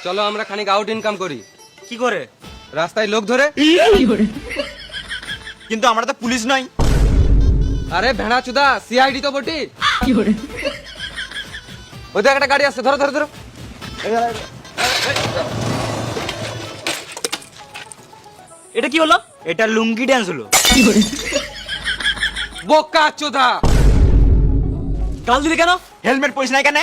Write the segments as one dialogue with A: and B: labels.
A: চলো আমরা খানিক আউট ইনকাম করি।
B: কি করে?
A: রাস্তায় লোক ধরে।
B: কিন্তু আমরা তো পুলিশ নই।
A: আরে ভেড়া চুদা, সিআইডি তো বটি। ওদের একটা গাড়ি আসছে, ধরো ধরো ধরো।
B: এটা কি হলো? এটা লুঙ্গি ড্যান্স হলো।
A: বোকা চোদা,
B: গাল দিলি কেন? হেলমেট পরিস নাই কেন?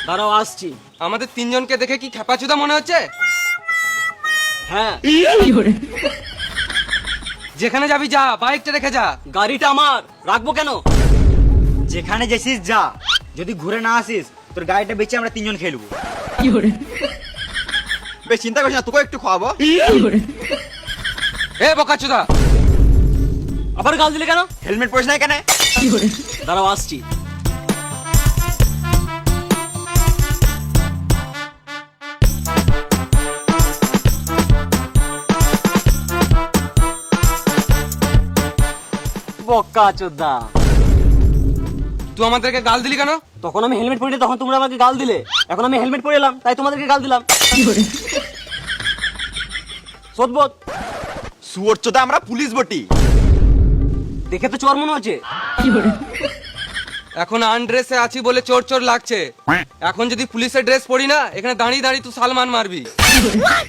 B: দাঁড়াও আসছি।
A: আমাদের তিনজনকে দেখে কি খেপা চুদা মনে হচ্ছে?
B: হ্যাঁ।
A: যেখানে যাবি যা, বাইকটা রেখে যা।
B: গাড়িটা আমার, রাখবো কেন? যেখানে গেছিস যা, যদি ঘুরে না আসিস তোর গাড়িটা বেচে আমরা তিনজন খেলবো। বেশ চিন্তা করিস না, তোকে একটু খাওয়াবো।
A: এ বোকা চুদা,
B: আবার গাল দিলে কেন? হেলমেট পরিস নাই কেন? দাঁড়াও আসছি। বোকা চোদা,
A: তুই আমাদেরকে গাল দিলি কেন?
B: তখন আমি হেলমেট পরিনি, তখন তোমরা আমাকে গাল দিলে। এখন আমি হেলমেট পরে এলাম, তাই তোমাদেরকে গাল দিলাম। সদবোধ।
C: শুয়োর চোদা, আমরা পুলিশ বটি।
B: দেখে তো চোর মনে হচ্ছে।
A: এখন আনড্রেসে আছি বলে চোর চোর লাগছে। এখন যদি পুলিশের ড্রেস পরি না, এখানে দাঁড়িয়ে দাঁড়িয়ে তুই সালমান মারবি।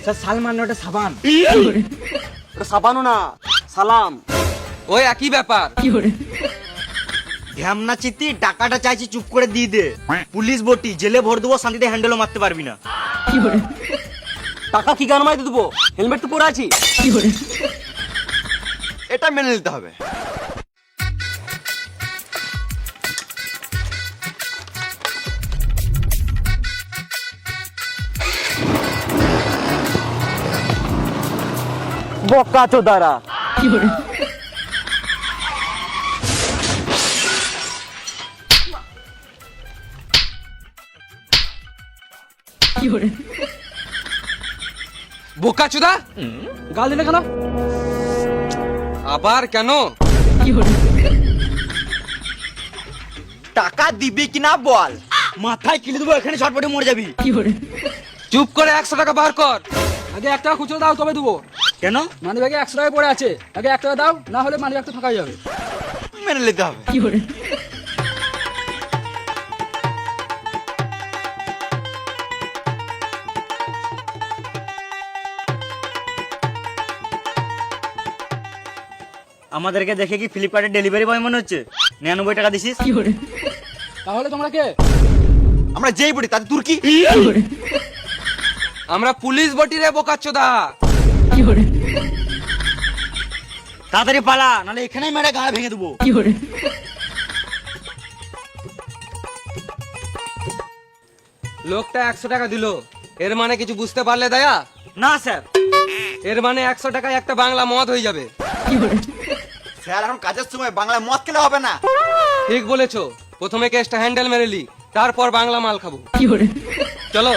B: স্যার সালমান না, ওটা সাবান। ওটা সাবানও না, সালাম।
A: ওই একই ব্যাপার।
B: ধ্যামনা চিত্তি, টাকাটা চাইছি চুপ করে দিয়ে দে। পুলিশ বটি, জেলে ভর দেবো, শান্তিতে হ্যান্ডেলও মারতে পারবি না। টাকা কি গান মাইতে দেবো? হেলমেট তো পরে আছি।
C: এটা মেনে নিতে হবে।
B: বোকা চোদারা।
A: বোকা চুদা,
B: গাল দিলে কেন?
A: আবার কেন?
C: টাকা দিবি কিনা বল।
B: মাথায় কিলে দেবো, এখানে ছটপটে মরে যাবি।
A: চুপ করে 100 টাকা বার কর।
D: আগে 1 টাকা খুচরো দাও, তবে দেবো।
B: কেন?
D: মানি ব্যাগে 100 টাকা পড়ে আছে, আগে 1 টাকা দাও, না হলে মানি ব্যাগটা ফাঁকা যাবে।
C: মেনে নিতে হবে।
B: আমাদেরকে দেখে কি ফ্লিপকার্টের ডেলিভারি বয় মনে হচ্ছে? 99 টাকা দিছিস।
D: তাহলে তোমরা কে?
C: আমরা যেই বটি তাতে তোর কি?
A: আমরা পুলিশ বটি রে বোকা চোদা।
B: তাড়াতাড়ি পালা, নাহলে এখানেই মেরে গাড়ি ভেঙে দেবো।
A: লোকটা 100 টাকা দিল, এর মানে কিছু বুঝতে পারলে দয়া?
B: না স্যার।
A: এর মানে 100 টাকায় একটা বাংলা মদ হয়ে যাবে।
C: স্যার এখন কাজের সময় বাংলা মদ খেলে হবে না।
A: ঠিক বলেছো, প্রথমে কেসটা হ্যান্ডেল মেরেলি, তারপর বাংলা মাল খাবো। চলো।